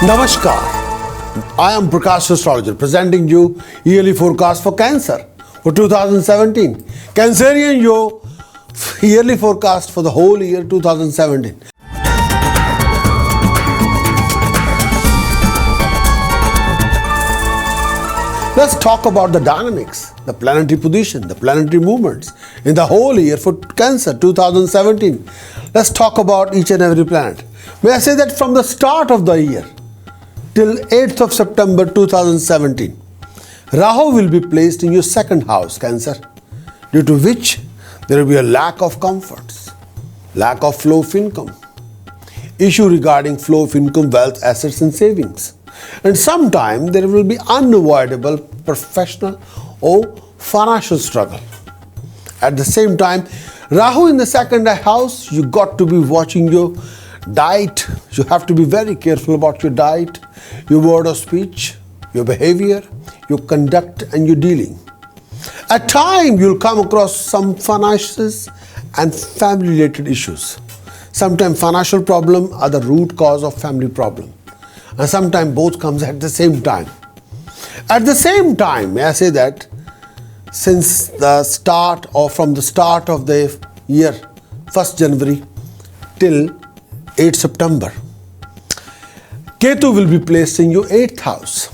Namaskar. I am Prakash Astrologer presenting you yearly forecast for Cancer for 2017. Cancerian your yearly forecast for the whole year 2017. Let's talk about the dynamics, the planetary position, the planetary movements in the whole year for Cancer 2017. Let's talk about each and every planet. May I say that from the start of the year till 8th of September 2017, Rahu will be placed in your second house, Cancer, due to which there will be a lack of comforts, lack of flow of income, issue regarding flow of income, wealth, assets and savings. And sometime there will be unavoidable professional or financial struggle. At the same time, Rahu in the second house, you got to be watching your diet. You have to be very careful about your diet, your word of speech, your behavior, your conduct and your dealing. At times you'll come across some finances and family related issues. Sometimes financial problem are the root cause of family problem. And sometimes both comes at the same time. At the same time, may I say that since the start or from the start of the year, 1st January till 8th September, Ketu will be placed in your 8th house,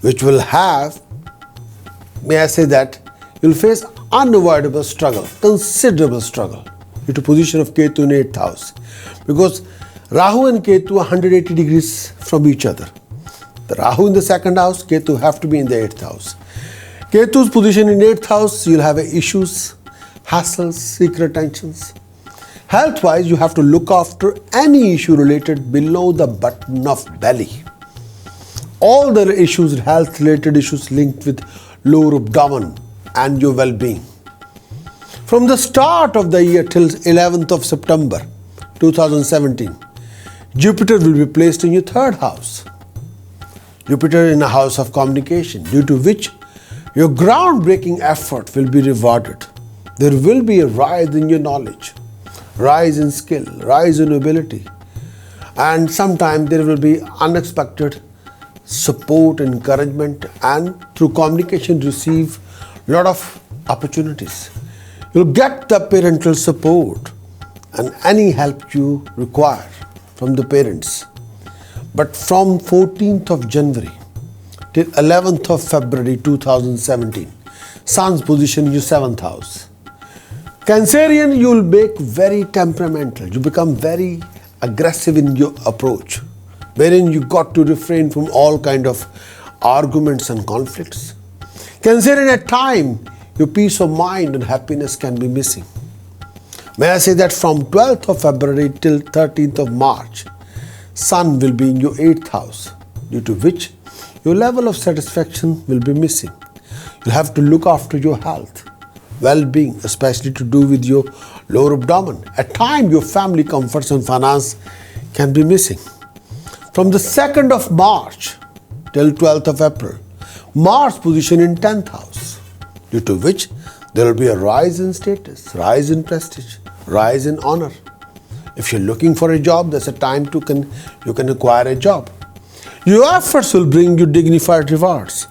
which will have, may I say that, you'll face unavoidable struggle, considerable struggle due to position of Ketu in 8th house. Because Rahu and Ketu are 180 degrees from each other. The Rahu in the second house, Ketu have to be in the 8th house. Ketu's position in 8th house, you'll have issues, hassles, secret tensions. Health-wise, you have to look after any issue related below the button of belly. All the issues, health-related issues linked with lower abdomen and your well-being. From the start of the year till 11th of September 2017, Jupiter will be placed in your 3rd house. Jupiter in a house of communication, due to which your groundbreaking effort will be rewarded. There will be a rise in your knowledge, rise in skill, rise in ability, and sometimes there will be unexpected support, encouragement, and through communication receive a lot of opportunities. You'll get the parental support and any help you require from the parents. But from 14th of January till 11th of February 2017, Sun's position in your 7th house. Cancerian, you will make very temperamental. You become very aggressive in your approach, wherein you got to refrain from all kind of arguments and conflicts. Cancerian, at time, your peace of mind and happiness can be missing. May I say that from 12th of February till 13th of March, Sun will be in your 8th house, due to which your level of satisfaction will be missing. You'll have to look after your health, well-being, especially to do with your lower abdomen. At times, your family comforts and finance can be missing. From the 2nd of March till 12th of April, Mars position in 10th house, due to which there will be a rise in status, rise in prestige, rise in honor. If you're looking for a job, there's a time you can acquire a job. Your efforts will bring you dignified rewards,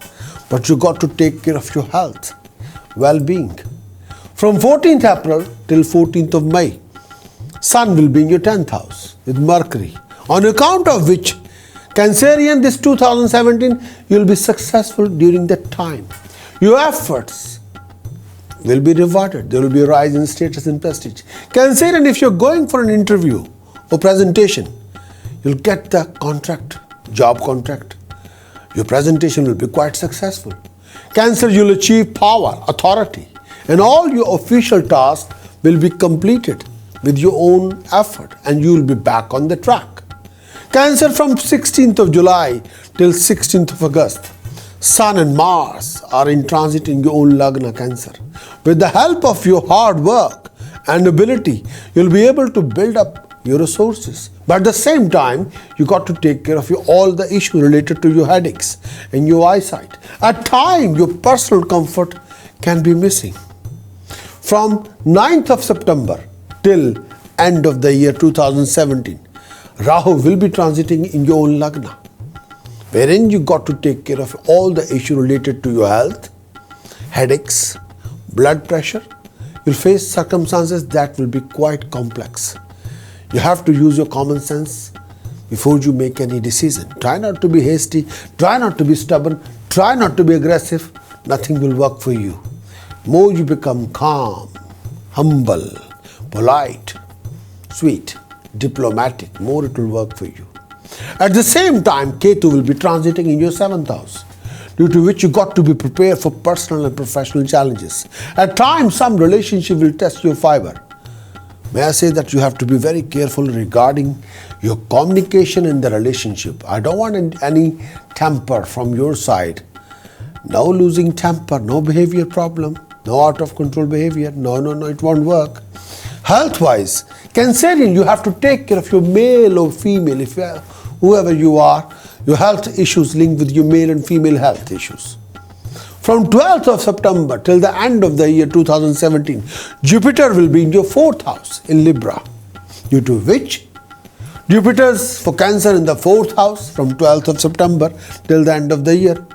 but you got to take care of your health, well-being. From 14th April till 14th of May, Sun will be in your 10th house with Mercury, on account of which Cancerian this 2017, you'll be successful during that time. Your efforts will be rewarded. There will be a rise in status and prestige. Cancerian, if you're going for an interview or presentation, you'll get the contract, job contract. Your presentation will be quite successful. Cancer, you'll achieve power, authority, and all your official tasks will be completed with your own effort, and you will be back on the track. Cancer, from 16th of July till 16th of August, Sun and Mars are in transit in your own Lagna, Cancer. With the help of your hard work and ability, you'll be able to build up your resources. But at the same time, you got to take care of all the issues related to your headaches and your eyesight. At times, your personal comfort can be missing. From 9th of September till end of the year 2017, Rahu will be transiting in your own Lagna, wherein you got to take care of all the issues related to your health, headaches, blood pressure. You'll face circumstances that will be quite complex. You have to use your common sense before you make any decision. Try not to be hasty, try not to be stubborn, try not to be aggressive. Nothing will work for you. More you become calm, humble, polite, sweet, diplomatic, more it will work for you. At the same time, Ketu will be transiting in your 7th house, due to which you got to be prepared for personal and professional challenges. At times, some relationship will test your fiber. May I say that you have to be very careful regarding your communication in the relationship. I don't want any temper from your side. No losing temper, no behavior problem, no out of control behavior. No, it won't work. Health-wise, Cancerian, you have to take care of your male or female, whoever you are, your health issues linked with your male and female health issues. From 12th of September till the end of the year 2017, Jupiter will be in your 4th house in Libra, due to which Jupiter's for Cancer in the 4th house from 12th of September till the end of the year.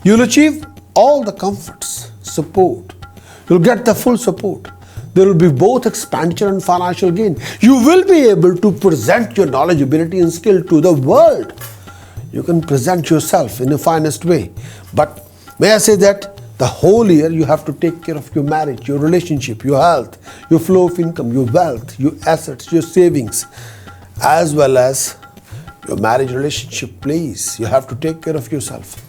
You'll achieve all the comforts, support. You'll get the full support. There will be both expenditure and financial gain. You will be able to present your knowledge, ability and skill to the world. You can present yourself in the finest way. But may I say that the whole year you have to take care of your marriage, your relationship, your health, your flow of income, your wealth, your assets, your savings, as well as your marriage relationship. Please, you have to take care of yourself.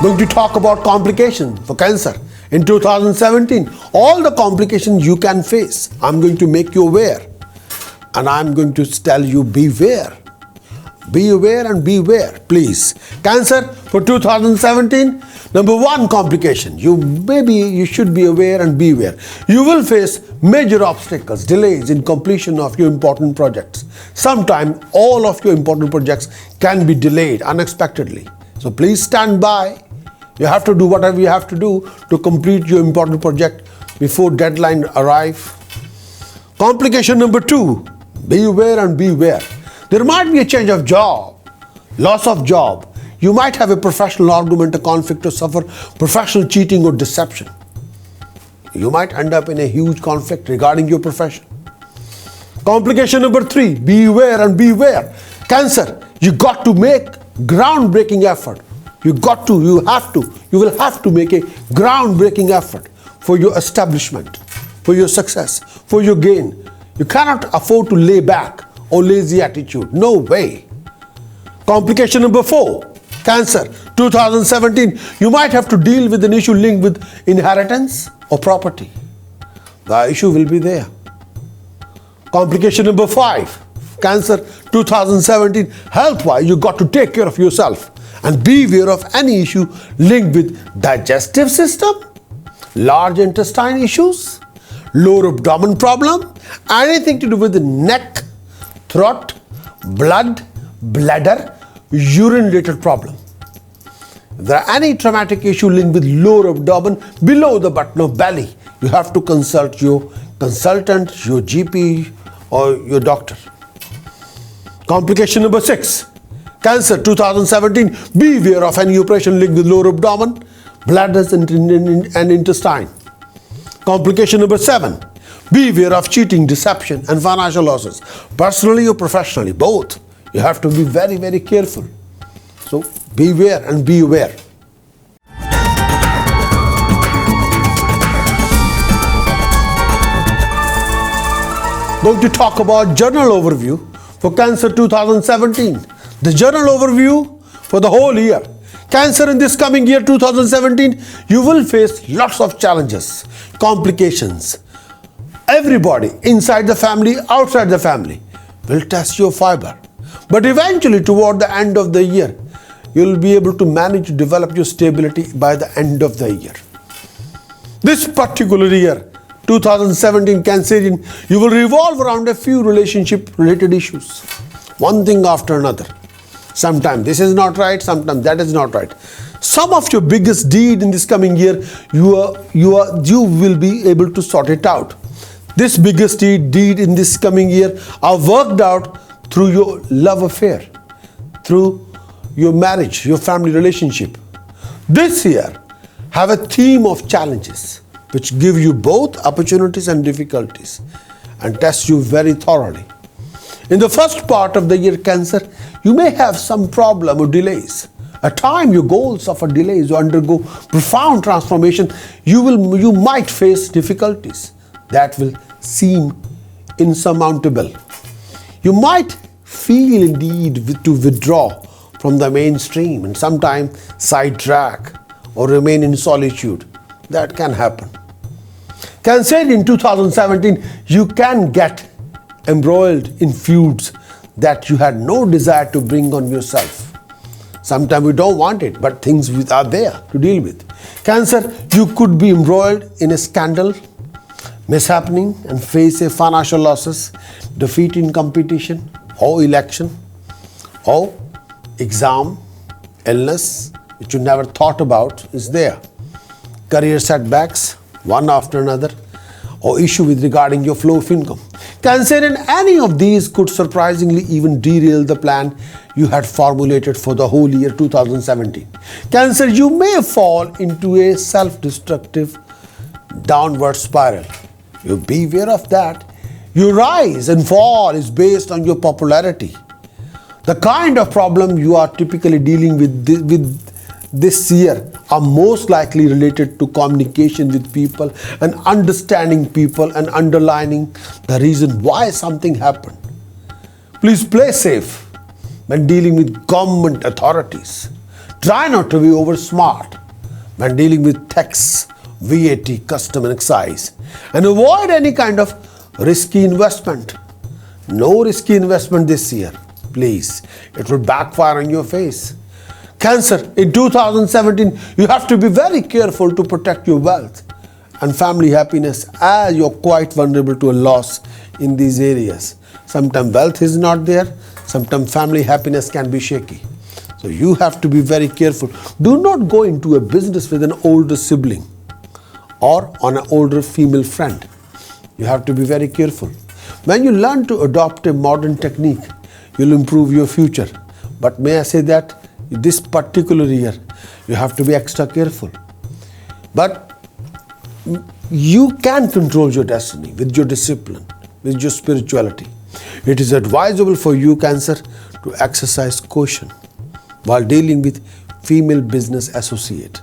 Going to talk about complications for Cancer in 2017. All the complications you can face, I'm going to make you aware. And I'm going to tell you, beware. Be aware and beware, please. Cancer for 2017, number 1 complication. You should be aware and beware. You will face major obstacles, delays in completion of your important projects. Sometimes all of your important projects can be delayed unexpectedly. So please stand by. You have to do whatever you have to do to complete your important project before deadline arrive. Complication number 2, be aware and beware. There might be a change of job, loss of job. You might have a professional argument, a conflict, or suffer professional cheating or deception. You might end up in a huge conflict regarding your profession. Complication number 3, be aware and beware. Cancer, you got to make groundbreaking effort. You will have to make a groundbreaking effort for your establishment, for your success, for your gain. You cannot afford to lay back or lazy attitude. No way. Complication number 4, Cancer, 2017, you might have to deal with an issue linked with inheritance or property. The issue will be there. Complication number 5, Cancer, 2017, health-wise, you got to take care of yourself and beware of any issue linked with digestive system, large intestine issues, lower abdomen problem, anything to do with the neck, throat, blood, bladder, urine related problem. If there are any traumatic issue linked with lower abdomen, below the button of belly, you have to consult your consultant, your GP or your doctor. Complication number 6, Cancer, 2017, beware of any operation linked with lower abdomen, bladders and intestine. Complication number 7, beware of cheating, deception and financial losses. Personally or professionally, both. You have to be very, very careful. So beware and be aware. Going to talk about journal overview for Cancer 2017. The journal overview for the whole year. Cancer, in this coming year 2017, you will face lots of challenges, complications. Everybody inside the family, outside the family will test your fiber. But eventually toward the end of the year, you will be able to manage to develop your stability by the end of the year. This particular year, 2017 Cancerian, you will revolve around a few relationship related issues. One thing after another. Sometimes this is not right, sometimes that is not right. Some of your biggest deed in this coming year, you will be able to sort it out. This biggest deed in this coming year are worked out through your love affair, through your marriage, your family relationship. This year, have a theme of challenges which give you both opportunities and difficulties and test you very thoroughly. In the first part of the year, Cancer, you may have some problem or delays. At times, your goals suffer delays or undergo profound transformation. You might face difficulties that will seem insurmountable. You might feel indeed to withdraw from the mainstream and sometimes sidetrack or remain in solitude. That can happen. Cancer, in 2017, you can get embroiled in feuds that you had no desire to bring on yourself. Sometimes we don't want it, but things are there to deal with. Cancer, you could be embroiled in a scandal, mishappening, and face a financial losses, defeat in competition, or election, or exam, illness, which you never thought about is there. Career setbacks, one after another, or issue with regarding your flow of income. Cancer, in any of these could surprisingly even derail the plan you had formulated for the whole year 2017. Cancer, you may fall into a self-destructive downward spiral. You beware of that. Your rise and fall is based on your popularity. The kind of problem you are typically dealing with this year are most likely related to communication with people and understanding people and underlining the reason why something happened. Please play safe when dealing with government authorities. Try not to be over smart when dealing with tax, VAT, custom and excise, and avoid any kind of risky investment. No risky investment this year, please. It will backfire on your face. Cancer, in 2017, you have to be very careful to protect your wealth and family happiness, as you're quite vulnerable to a loss in these areas. Sometimes wealth is not there, sometimes family happiness can be shaky. So you have to be very careful. Do not go into a business with an older sibling or on an older female friend. You have to be very careful. When you learn to adopt a modern technique, you'll improve your future. But may I say that this particular year, you have to be extra careful. But you can control your destiny with your discipline, with your spirituality. It is advisable for you, Cancer, to exercise caution while dealing with female business associate.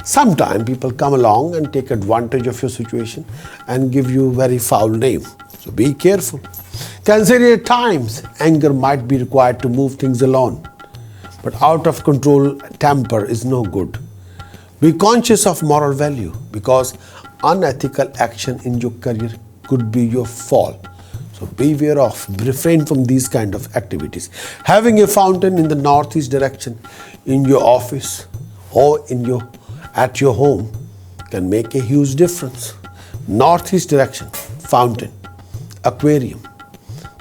Sometimes people come along and take advantage of your situation and give you a very foul name. So be careful. Cancer, at times, anger might be required to move things along. But out of control temper is no good. Be conscious of moral value, because unethical action in your career could be your fall. So beware of, refrain from these kind of activities. Having a fountain in the northeast direction in your office or at your home can make a huge difference. Northeast direction, fountain, aquarium,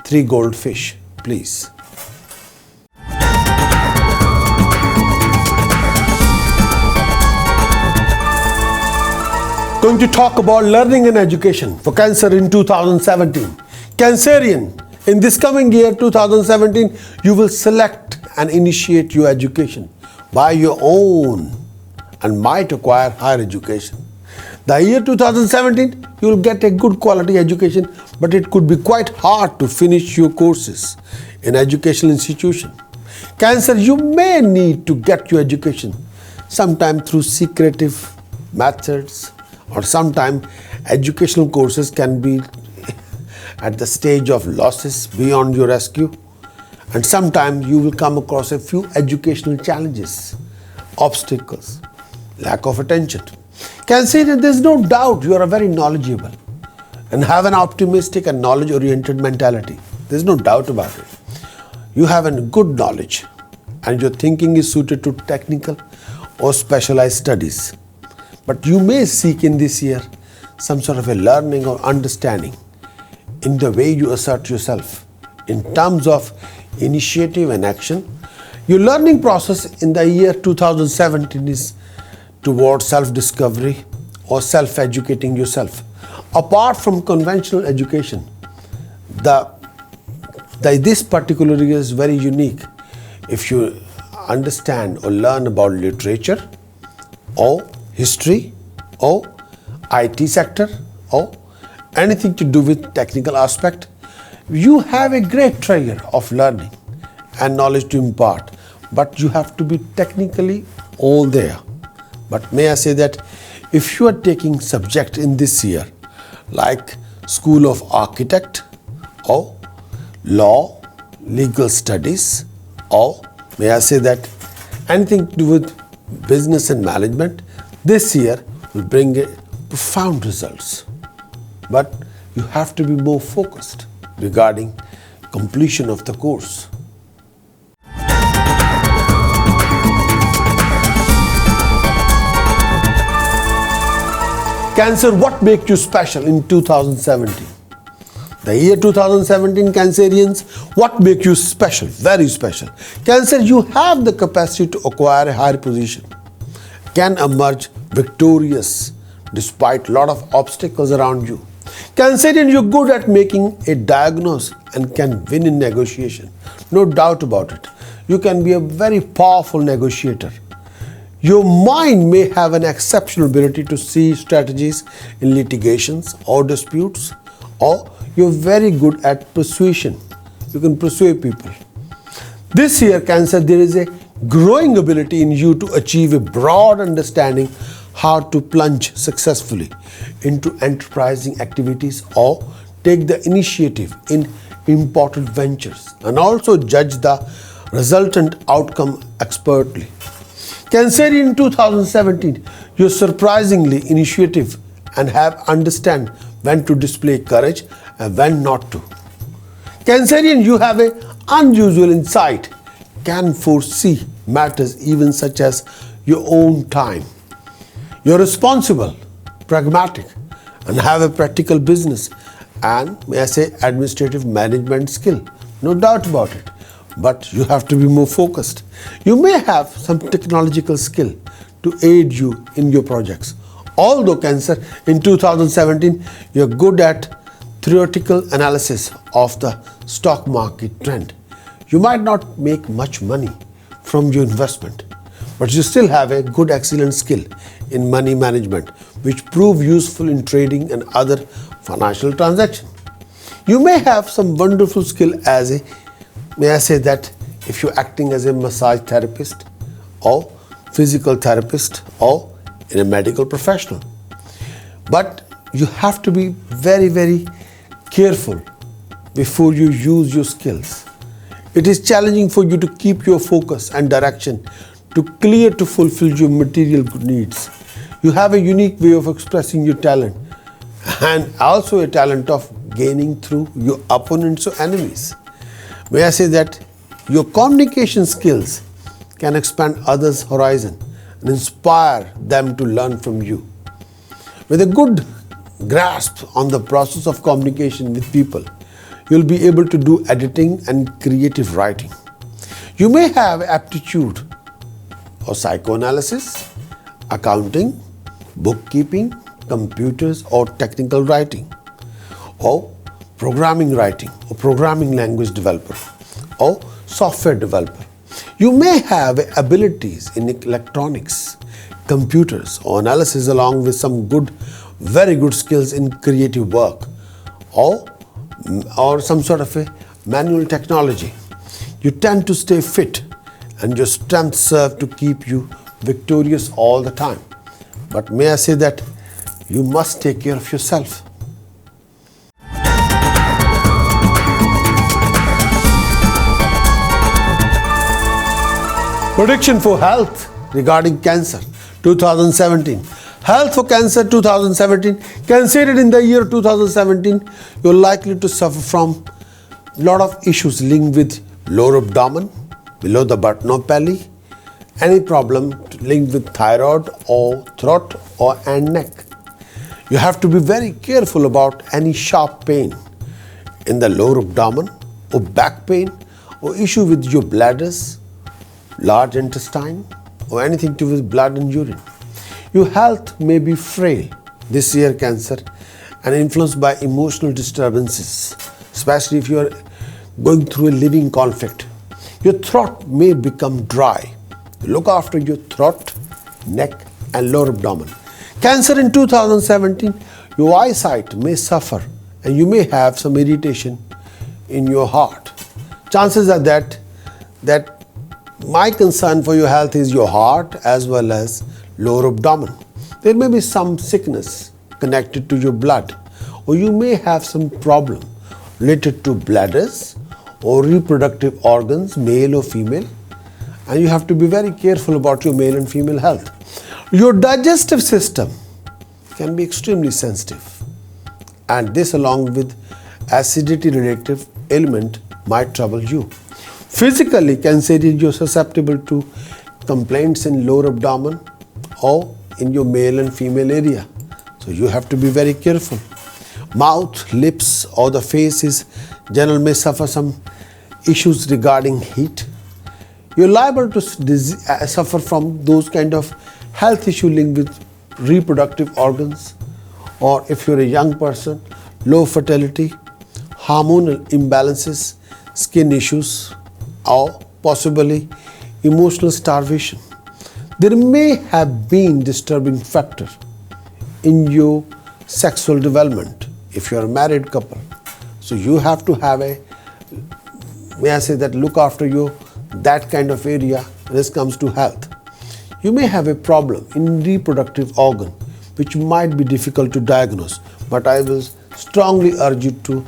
3 goldfish, please. Going to talk about learning and education for Cancer in 2017. Cancerian, in this coming year 2017, you will select and initiate your education by your own and might acquire higher education. The year 2017, you will get a good quality education, but it could be quite hard to finish your courses in educational institution. Cancer, you may need to get your education sometime through secretive methods, or sometimes educational courses can be at the stage of losses beyond your rescue, and sometimes you will come across a few educational challenges, obstacles, lack of attention. Cancer, there's no doubt you are very knowledgeable and have an optimistic and knowledge-oriented mentality. There's no doubt about it. You have a good knowledge and your thinking is suited to technical or specialized studies. But you may seek in this year some sort of a learning or understanding in the way you assert yourself in terms of initiative and action. Your learning process in the year 2017 is towards self-discovery or self-educating yourself. Apart from conventional education, this particular year is very unique. If you understand or learn about literature or history or IT sector or anything to do with technical aspect, you have a great treasure of learning and knowledge to impart, but you have to be technically all there. But may I say that if you are taking subject in this year like School of Architect or Law, Legal Studies, or may I say that anything to do with business and management, this year will bring a profound results. But you have to be more focused regarding completion of the course. Cancer, what makes you special in 2017? The year 2017, Cancerians, what makes you special? Very special. Cancer, you have the capacity to acquire a higher position, can emerge victorious despite a lot of obstacles around you. Cancerian, you're good at making a diagnosis and can win in negotiation. No doubt about it. You can be a very powerful negotiator. Your mind may have an exceptional ability to see strategies in litigations or disputes, or you're very good at persuasion. You can persuade people. This year, Cancer, there is a growing ability in you to achieve a broad understanding how to plunge successfully into enterprising activities or take the initiative in important ventures and also judge the resultant outcome expertly. Cancer, in 2017, you're surprisingly initiative and have understand when to display courage and when not to. Cancerian, you have an unusual insight, can foresee matters even such as your own time. You're responsible, pragmatic, and have a practical business and, may I say, administrative management skill. No doubt about it. But you have to be more focused. You may have some technological skill to aid you in your projects. Although Cancer, in 2017, you're good at theoretical analysis of the stock market trend. You might not make much money from your investment, but you still have a good excellent skill in money management, which prove useful in trading and other financial transactions. You may have some wonderful skill as a, may I say that, if you're acting as a massage therapist or physical therapist or in a medical professional. But you have to be very, very careful before you use your skills. It is challenging for you to keep your focus and direction to clear to fulfill your material needs. You have a unique way of expressing your talent and also a talent of gaining through your opponents or enemies. May I say that your communication skills can expand others' horizon and inspire them to learn from you. With a good grasp on the process of communication with people, you'll be able to do editing and creative writing. You may have aptitude or psychoanalysis, accounting, bookkeeping, computers or technical writing, or programming writing, or programming language developer, or software developer. You may have abilities in electronics, computers, or analysis along with some good, very good skills in creative work, or some sort of a manual technology. You tend to stay fit and your strengths serve to keep you victorious all the time. But may I say that you must take care of yourself. Prediction for health regarding Cancer 2017. Health for Cancer 2017. Considered in the year 2017, you're likely to suffer from a lot of issues linked with lower abdomen, below the button of belly, any problem linked with thyroid or throat and neck. You have to be very careful about any sharp pain in the lower abdomen or back pain or issue with your bladders large intestine, or anything to do with blood and urine. Your health may be frail this year, Cancer, and influenced by emotional disturbances, especially if you are going through a living conflict. Your throat may become dry. Look after your throat, neck, and lower abdomen. Cancer, in 2017, your eyesight may suffer and you may have some irritation in your heart. Chances are that my concern for your health is your heart as well as lower abdomen. There may be some sickness connected to your blood, or you may have some problem related to bladders or reproductive organs, male or female, and you have to be very careful about your male and female health. Your digestive system can be extremely sensitive, and this, along with acidity related ailment, might trouble you. Physically, Cancerian, you're susceptible to complaints in lower abdomen or in your male and female area, so you have to be very careful. Mouth, lips, or the face is general may suffer some issues regarding heat. You're liable to suffer from those kind of health issue linked with reproductive organs, or if you're a young person, low fertility, hormonal imbalances, skin issues, or possibly emotional starvation. There may have been disturbing factor in your sexual development if you're a married couple. So you have to have look after that kind of area when it comes to health. You may have a problem in reproductive organ which might be difficult to diagnose, but I will strongly urge you to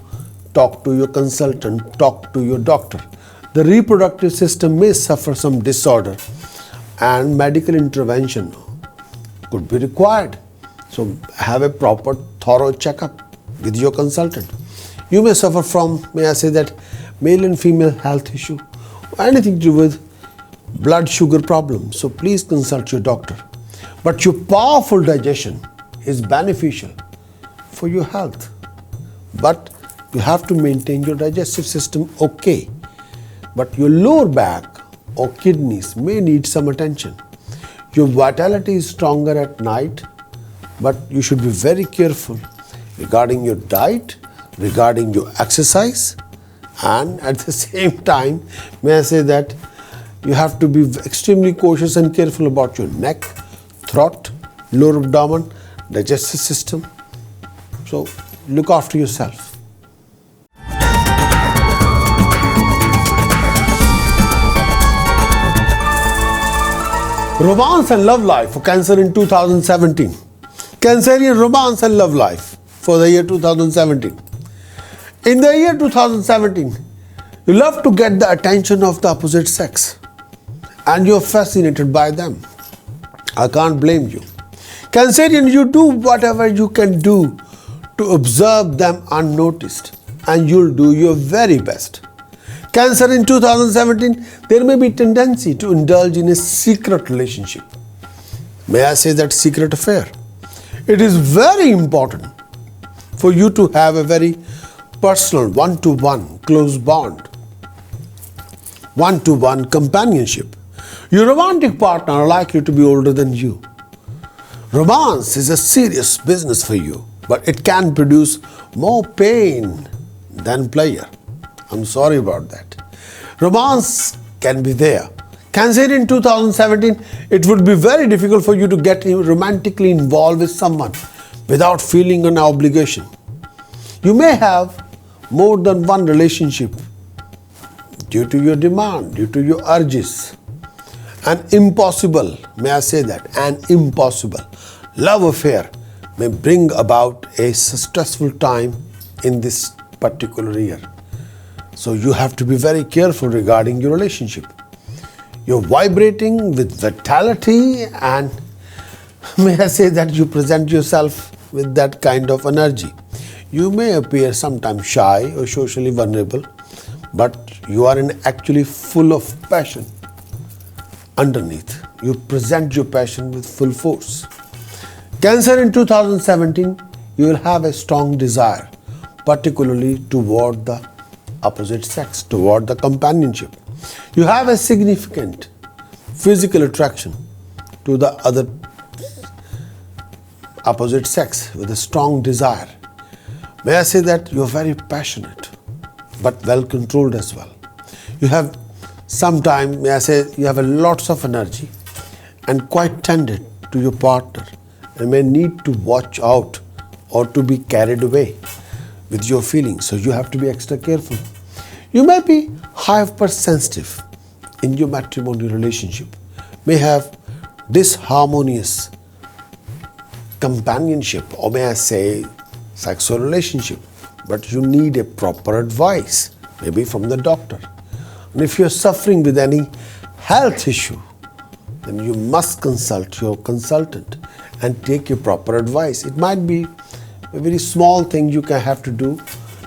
talk to your consultant, talk to your doctor. The reproductive system may suffer some disorder and medical intervention could be required. So have a proper thorough checkup with your consultant. You may suffer from, male and female health issue, or anything to do with blood sugar problem. So please consult your doctor. But your powerful digestion is beneficial for your health. But you have to maintain your digestive system okay. But your lower back or kidneys may need some attention. Your vitality is stronger at night, but you should be very careful regarding your diet, regarding your exercise, and at the same time, you have to be extremely cautious and careful about your neck, throat, lower abdomen, digestive system. So look after yourself. Romance and love life for Cancer in 2017. Cancerian romance and love life for the year 2017. In the year 2017, you love to get the attention of the opposite sex and you're fascinated by them. I can't blame you. Cancerian, you do whatever you can do to observe them unnoticed, and you'll do your very best. Cancer in 2017, there may be tendency to indulge in a secret relationship. May I say that secret affair? It is very important for you to have a very personal one-to-one close bond, one-to-one companionship. Your romantic partner are likely to be older than you. Romance is a serious business for you, but it can produce more pain than pleasure. I'm sorry about that. Romance can be there. Cancer in 2017, it would be very difficult for you to get romantically involved with someone without feeling an obligation. You may have more than one relationship due to your demand, due to your urges. An impossible love affair may bring about a stressful time in this particular year. So you have to be very careful regarding your relationship. You're vibrating with vitality, and you present yourself with that kind of energy. You may appear sometimes shy or socially vulnerable, but you are actually full of passion. Underneath, you present your passion with full force. Cancer in 2017, you will have a strong desire, particularly toward the opposite sex, toward the companionship. You have a significant physical attraction to the other opposite sex with a strong desire. May I say that you're very passionate, but well controlled as well. You have sometimes, may I say, you have a lots of energy and quite tended to your partner and may need to watch out or to be carried away with your feelings. So you have to be extra careful. You may be hypersensitive in your matrimonial relationship, may have disharmonious companionship, or may I say sexual relationship, but you need a proper advice, maybe from the doctor. And if you're suffering with any health issue, then you must consult your consultant and take your proper advice. It might be a very small thing you can have to do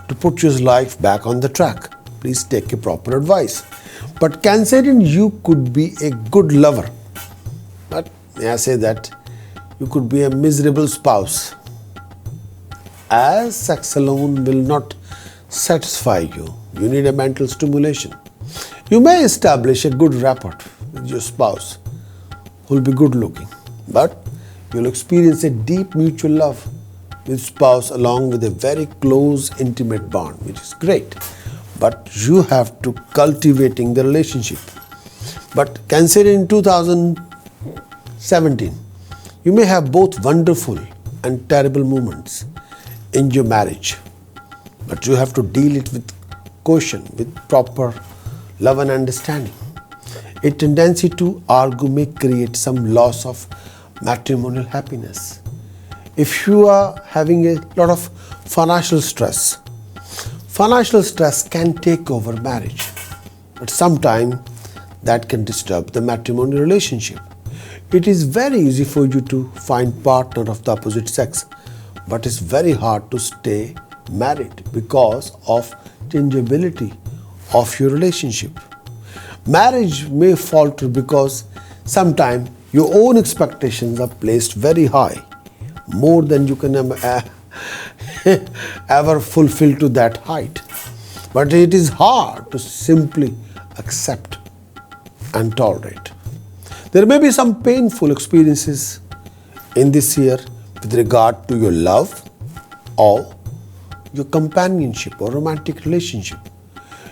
to put your life back on the track. Please take a proper advice. But Cancerian, you could be a good lover, but may I say that you could be a miserable spouse, as sex alone will not satisfy you. You need a mental stimulation. You may establish a good rapport with your spouse who will be good looking, but you will experience a deep mutual love with spouse along with a very close intimate bond, which is great. But you have to cultivating the relationship. But Cancer in 2017, you may have both wonderful and terrible moments in your marriage, but you have to deal it with caution, with proper love and understanding. A tendency to argue may create some loss of matrimonial happiness. If you are having a lot of financial stress can take over marriage, but sometimes that can disturb the matrimonial relationship. It is very easy for you to find partner of the opposite sex, but it's very hard to stay married because of changeability of your relationship. Marriage may falter because sometimes your own expectations are placed very high, more than you can ever fulfill to that height. But it is hard to simply accept and tolerate. There may be some painful experiences in this year with regard to your love or your companionship or romantic relationship.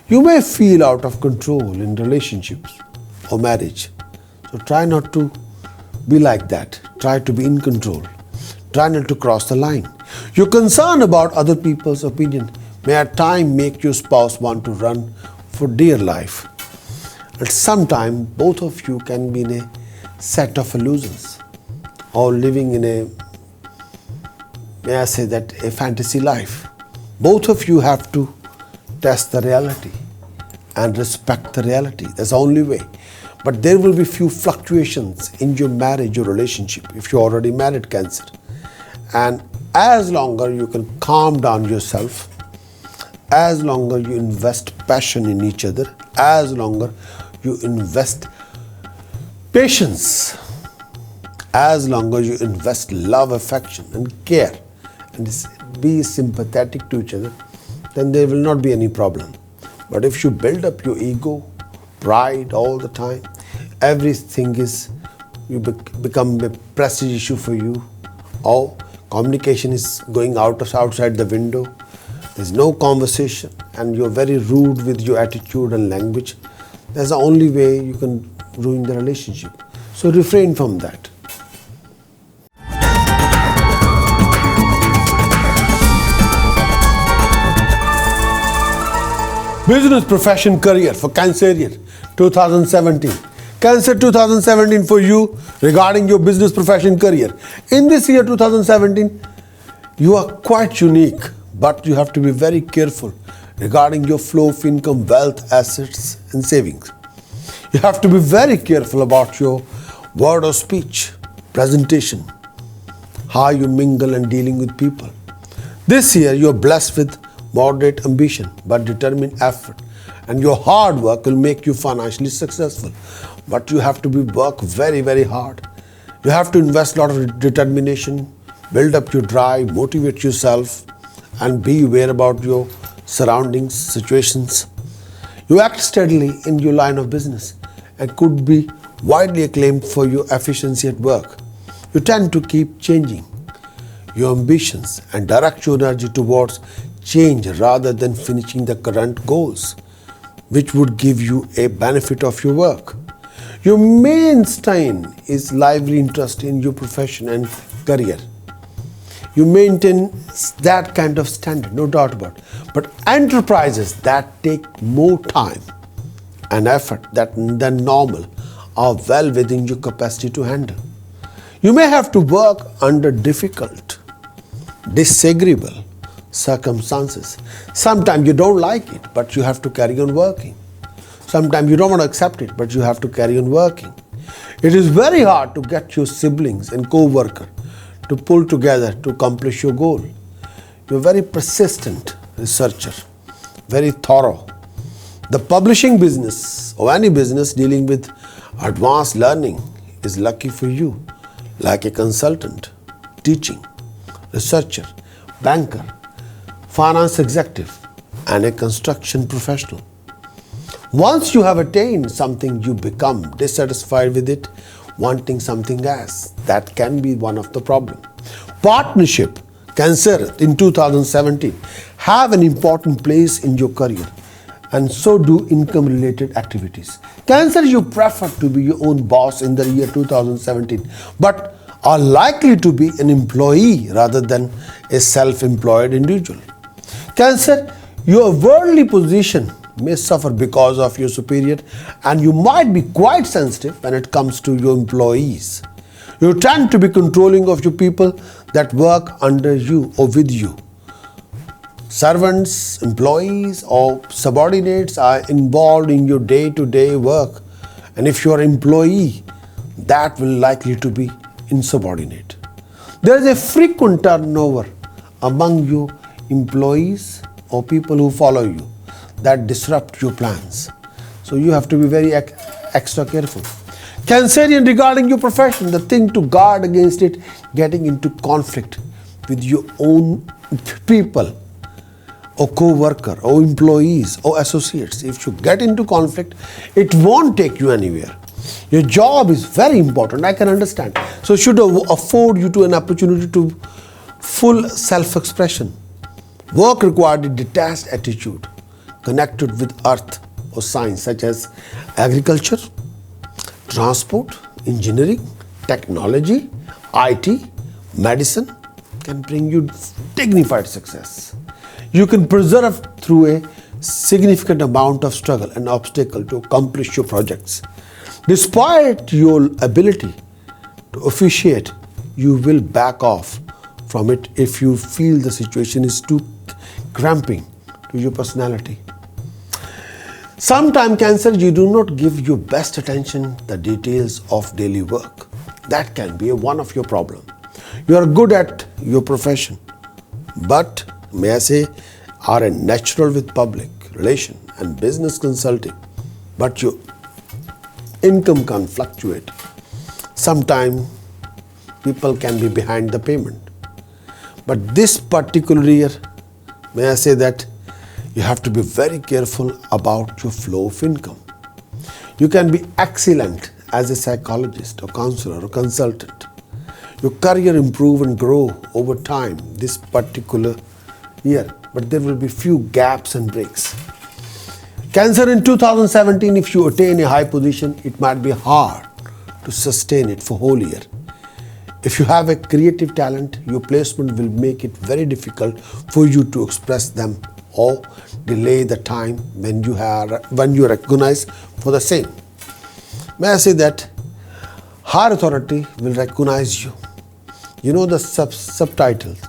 You may feel out of control in relationships or marriage. So try not to be like that. Try to be in control. Try not to cross the line. Your concern about other people's opinion may at times make your spouse want to run for dear life. At some time, both of you can be in a set of illusions or living in a, may I say that, a fantasy life. Both of you have to test the reality and respect the reality. That's the only way. But there will be few fluctuations in your marriage or relationship if you're already married, Cancer. And as longer you can calm down yourself, as longer you invest passion in each other, as longer you invest patience, as longer you invest love, affection and care and be sympathetic to each other, then there will not be any problem. But if you build up your ego, pride all the time, everything is, you become a prestige issue for you, or communication is going outside the window, there's no conversation and you're very rude with your attitude and language, that's the only way you can ruin the relationship. So refrain from that. Business, profession, career for Cancerian 2017. Cancer 2017 for you regarding your business, profession, career. In this year 2017, you are quite unique, but you have to be very careful regarding your flow of income, wealth, assets and savings. You have to be very careful about your word or speech, presentation, how you mingle and dealing with people. This year you are blessed with moderate ambition but determined effort, and your hard work will make you financially successful. But you have to work very, very hard. You have to invest a lot of determination, build up your drive, motivate yourself and be aware about your surroundings, situations. You act steadily in your line of business and could be widely acclaimed for your efficiency at work. You tend to keep changing your ambitions and direct your energy towards change rather than finishing the current goals, which would give you a benefit of your work. Your mainstay is lively interest in your profession and career. You maintain that kind of standard, no doubt about it. But enterprises that take more time and effort than normal are well within your capacity to handle. You may have to work under difficult, disagreeable circumstances. Sometimes you don't like it, but you have to carry on working. Sometimes you don't want to accept it, but you have to carry on working. It is very hard to get your siblings and co-worker to pull together to accomplish your goal. You're a very persistent researcher, very thorough. The publishing business or any business dealing with advanced learning is lucky for you, like a consultant, teaching, researcher, banker, finance executive, and a construction professional. Once you have attained something, you become dissatisfied with it, wanting something else. That can be one of the problems. Partnership, Cancer, in 2017, have an important place in your career, and so do income-related activities. Cancer, you prefer to be your own boss in the year 2017, but are likely to be an employee rather than a self-employed individual. Cancer, your worldly position may suffer because of your superior, and you might be quite sensitive when it comes to your employees. You tend to be controlling of your people that work under you or with you. Servants, employees, or subordinates are involved in your day-to-day work, and if you are an employee, that will likely to be insubordinate. There is a frequent turnover among your employees or people who follow you that disrupt your plans. So you have to be very extra careful. Cancerian, regarding your profession, the thing to guard against it getting into conflict with your own people or co-worker or employees or associates. If you get into conflict, it won't take you anywhere. Your job is very important, I can understand. So it should afford you to an opportunity to full self-expression. Work required a detached attitude connected with earth or science such as agriculture, transport, engineering, technology, IT, medicine can bring you dignified success. You can persevere through a significant amount of struggle and obstacle to accomplish your projects. Despite your ability to officiate, you will back off from it if you feel the situation is too cramping to your personality. Sometimes, Cancer, you do not give your best attention to the details of daily work. That can be one of your problems. You are good at your profession, but may I say, are a natural with public relation and business consulting, but your income can fluctuate. Sometimes people can be behind the payment. But this particular year, may I say that you have to be very careful about your flow of income. You can be excellent as a psychologist or counselor or consultant. Your career improve and grow over time this particular year, but there will be few gaps and breaks. Cancer, in 2017, if you attain a high position, it might be hard to sustain it for whole year. If you have a creative talent, your placement will make it very difficult for you to express them or delay the time when you are recognized for the same. May I say that higher authority will recognize you. You know the subtitles,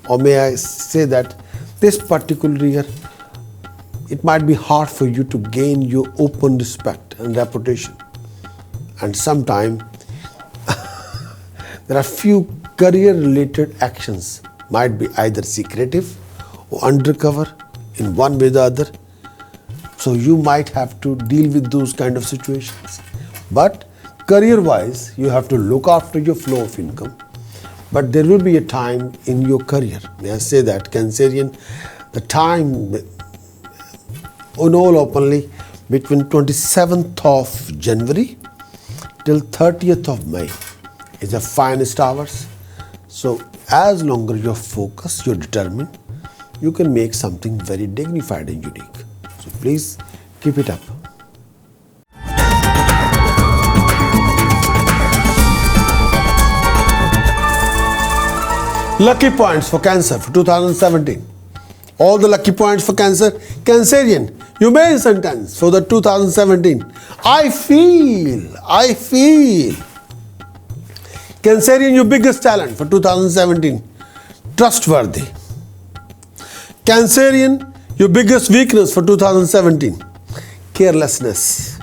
or may I say that this particular year, it might be hard for you to gain your open respect and reputation. And sometimes there are few career-related actions might be either secretive or undercover in one way or the other. So you might have to deal with those kind of situations. But career-wise, you have to look after your flow of income. But there will be a time in your career, may I say that, Cancerian, the time, all openly, between 27th of January till 30th of May is the finest hours. So as longer you're focused, you're determined, you can make something very dignified and unique. So please keep it up. Lucky points for Cancer for 2017. All the lucky points for Cancer. Cancerian, you made a sentence for the 2017. I feel. Cancerian, your biggest talent for 2017. Trustworthy. Cancerian, your biggest weakness for 2017. Carelessness.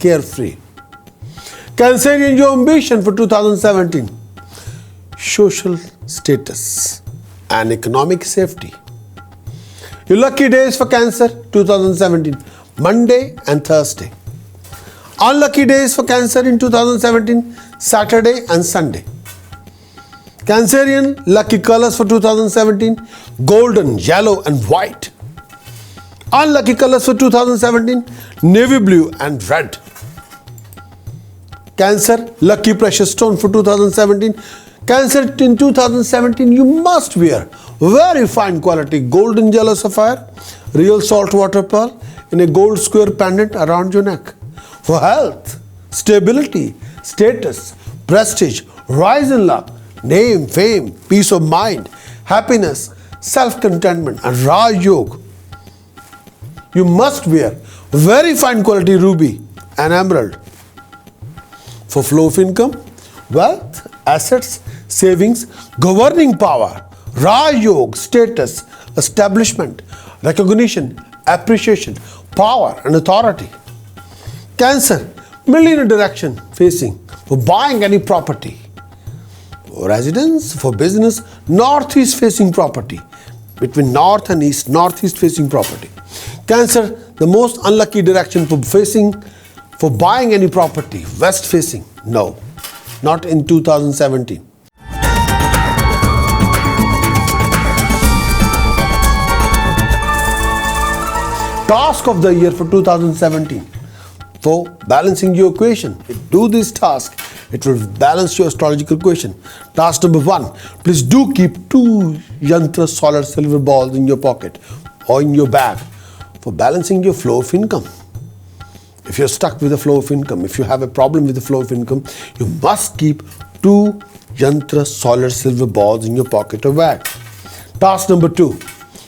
Carefree. Cancerian, your ambition for 2017. Social status and economic safety. Your lucky days for Cancer 2017, Monday and Thursday. Unlucky days for Cancer in 2017, Saturday and Sunday. Cancerian, lucky colors for 2017, golden, yellow and white. Unlucky colors for 2017, navy blue and red. Cancer, lucky precious stone for 2017. Cancer, in 2017, you must wear very fine quality golden yellow sapphire, real saltwater pearl in a gold square pendant around your neck. For health, stability, status, prestige, rise in luck, name, fame, peace of mind, happiness, self-contentment and Raj Yoga, you must wear very fine quality ruby and emerald. For flow of income, wealth, assets, savings, governing power, Raj Yoga, status, establishment, recognition, appreciation, power and authority. Cancer, millionaire direction facing for buying any property. For residence, for business, northeast facing property. Between north and east, northeast facing property. Cancer, the most unlucky direction for buying any property, west facing. No, not in 2017. Task of the year for 2017. For balancing your equation, do this task. It will balance your astrological equation. Task number 1. Please do keep 2 yantra solar silver balls in your pocket or in your bag for balancing your flow of income. If you're stuck with the flow of income, if you have a problem with the flow of income, you must keep 2 yantra solar silver balls in your pocket or bag. Task number 2.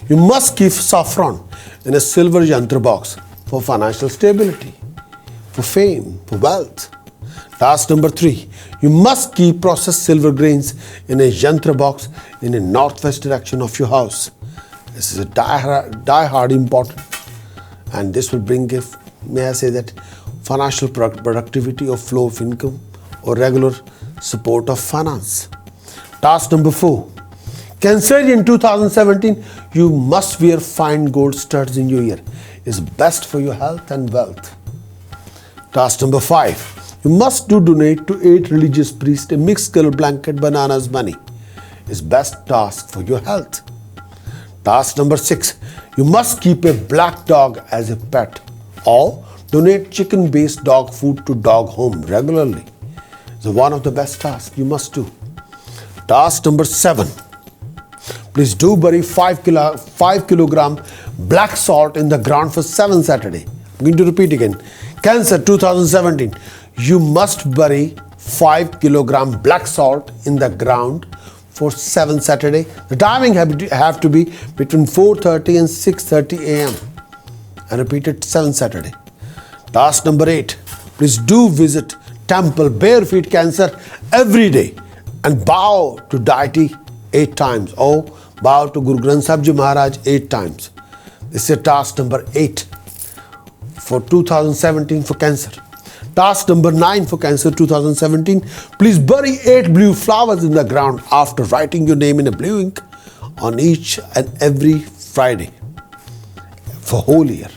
You must keep saffron in a silver yantra box for financial stability, for fame, for wealth. Task number 3. You must keep processed silver grains in a yantra box in a northwest direction of your house. This is a die-hard important, and this will bring, may I say that, financial productivity or flow of income or regular support of finance. Task number 4. Cancerian 2017, you must wear fine gold studs in your ear. It's best for your health and wealth. Task number 5. You must donate to 8 religious priests a mixed color blanket, bananas, money. It's best task for your health. Task number 6. You must keep a black dog as a pet or donate chicken-based dog food to dog home regularly. It's one of the best tasks you must do. Task number 7. Please do bury 5 kilogram black salt in the ground for 7 Saturday. I'm going to repeat again. Cancer 2017. You must bury 5 kilogram black salt in the ground for 7 Saturday. The timing have to be between 4:30 and 6:30 a.m. And repeat it 7 Saturday. Task number 8. Please do visit temple bare feet, Cancer, every day and bow to deity 8 times or bow to Guru Granth Sahib Ji Maharaj 8 times. This is task number 8 for 2017 for Cancer. Task number 9 for Cancer 2017. Please bury 8 blue flowers in the ground after writing your name in a blue ink on each and every Friday for whole year.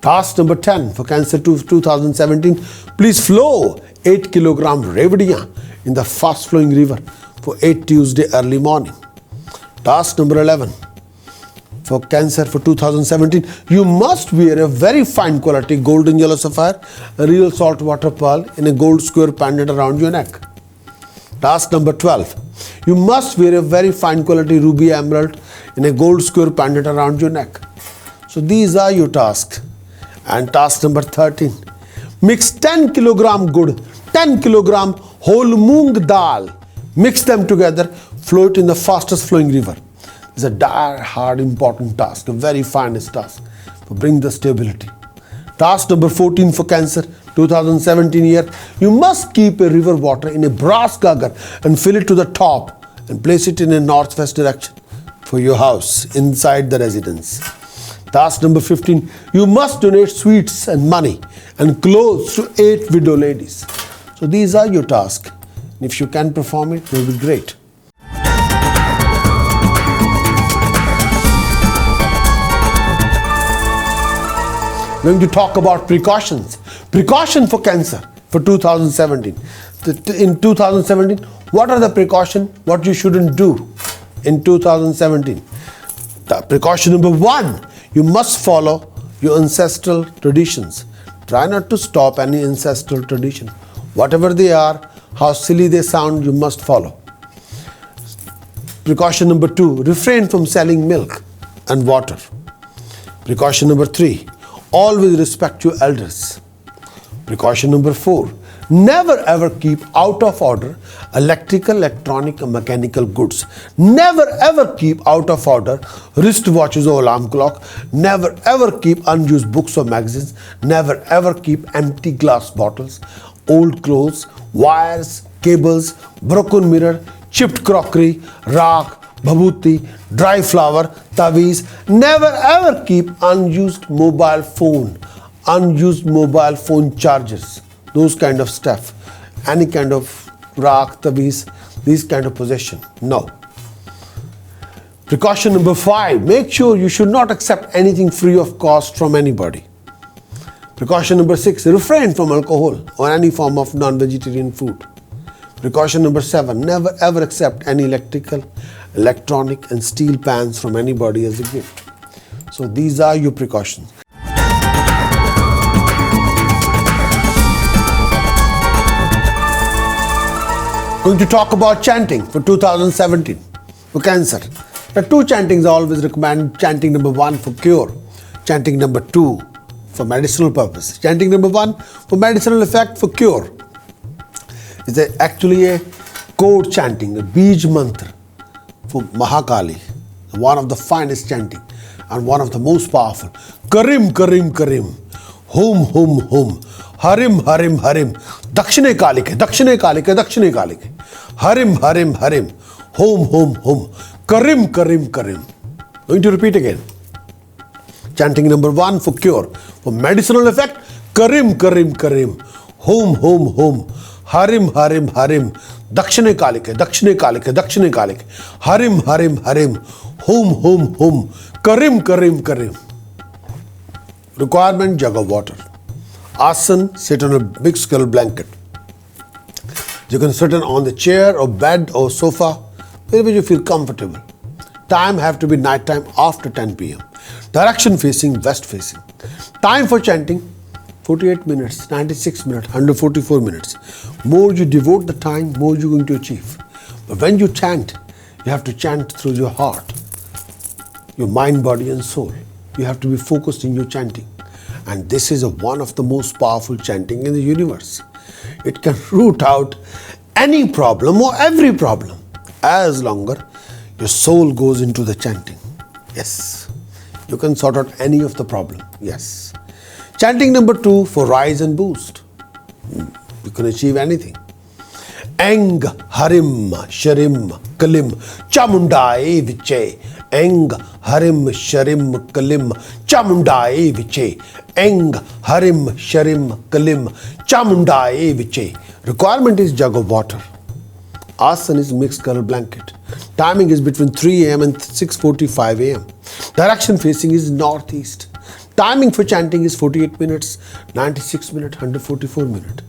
Task number 10 for Cancer 2017. Please flow 8 kilogram revdiya in the fast flowing river for 8 Tuesday early morning. Task number 11 for Cancer for 2017. You must wear a very fine quality golden yellow sapphire, a real salt water pearl in a gold square pendant around your neck. Task number 12. You must wear a very fine quality ruby emerald in a gold square pendant around your neck. So these are your tasks. And task number 13. Mix 10 kilogram good, 10 kilogram whole moong dal. Mix them together, float in the fastest flowing river. It's a dire, hard, important task, a very finest task for bring the stability. Task number 14 for Cancer, 2017 year. You must keep a river water in a brass gugger and fill it to the top and place it in a northwest direction for your house inside the residence. Task number 15. You must donate sweets and money and clothes to 8 widow ladies. So these are your tasks. If you can perform it, it will be great. Going to talk about precautions. Precaution for Cancer for 2017. In 2017, what are the precautions? What you shouldn't do in 2017? Precaution number 1, you must follow your ancestral traditions. Try not to stop any ancestral tradition. Whatever they are, how silly they sound, you must follow. Precaution number 2, refrain from selling milk and water. Precaution number 3, always respect your elders. Precaution number 4, never ever keep out of order electrical, electronic and mechanical goods. Never ever keep out of order wristwatches or alarm clock. Never ever keep unused books or magazines. Never ever keep empty glass bottles, old clothes, wires, cables, broken mirror, chipped crockery, rag, bhabooti, dry flower, taweez. Never ever keep unused mobile phone chargers, those kind of stuff, any kind of rag, taweez, these kind of possession. No. Precaution number 5, make sure you should not accept anything free of cost from anybody. Precaution number 6, refrain from alcohol or any form of non-vegetarian food. Precaution number 7, never ever accept any electrical, electronic and steel pans from anybody as a gift. So these are your precautions. Going to talk about chanting for 2017 for Cancer. There are 2 chantings I always recommend. Chanting number 1 for cure, chanting number 2 for medicinal purpose. Chanting number 1 for medicinal effect for cure. It's actually a code chanting, a Bij mantra for Mahakali, one of the finest chanting and one of the most powerful. Karim, Karim, Karim, Hum, Hum, Hum, Harim, Harim, Harim, Dakshine Kalike, Dakshine Kalike, Dakshine Kalike, Harim, Harim, Harim, Hum, Hum, Hum, Karim, Karim, Karim. Going to repeat again. Chanting number 1 for cure, for medicinal effect, Karim, Karim, Karim, Hum, Hum, Hum, Harim, Harim, Harim, Dakshine Kalike, Dakshine Kalike, Dakshine Kalike, Harim, Harim, Harim, Hum, Hum, Hum, Karim, Karim, Karim. Requirement, jug of water. Asan, sit on a big skull blanket. You can sit on the chair or bed or sofa, wherever you feel comfortable. Time have to be night time after 10 p.m. Direction facing, west facing. Time for chanting, 48 minutes, 96 minutes, 144 minutes. More you devote the time, more you're going to achieve. But when you chant, you have to chant through your heart, your mind, body and soul. You have to be focused in your chanting. And this is one of the most powerful chanting in the universe. It can root out any problem or every problem as longer your soul goes into the chanting. Yes, you can sort out any of the problem. Yes. Chanting number 2 for rise and boost. You can achieve anything. Eng Harim Sharim Kalim Chamundai Viche. Eng Harim Sharim Kalim Chamundai Viche. Eng Harim Sharim Kalim Chamundai Viche. Requirement is jug of water. Asan is mixed color blanket. Timing is between 3 a.m. and 6:45 a.m. Direction facing is northeast. Timing for chanting is 48 minutes, 96 minutes, 144 minutes.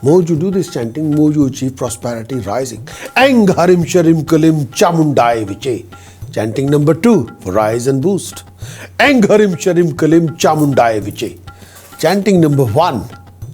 More you do this chanting, more you achieve prosperity rising. Eng Harim Sharim Kalim Chamundai Viche. Chanting number 2 for rise and boost. Angharim Sharim Kalim Chamundaya Viche. Chanting number 1.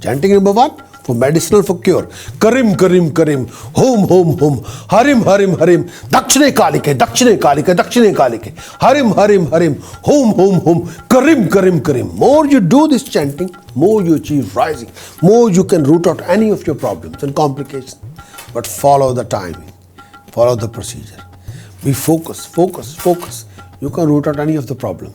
Chanting number 1 for medicinal, for cure. Karim Karim Karim. Hom Hom Hom. Harim Harim Harim. Dakshine Kalike. Dakshine Kalike. Dakshine Kalike. Harim Harim Harim. Hom Hom Hom. Karim Karim Karim. More you do this chanting, more you achieve rising. More you can root out any of your problems and complications. But follow the timing. Follow the procedure. Be focused, focus, focus. You can root out any of the problem.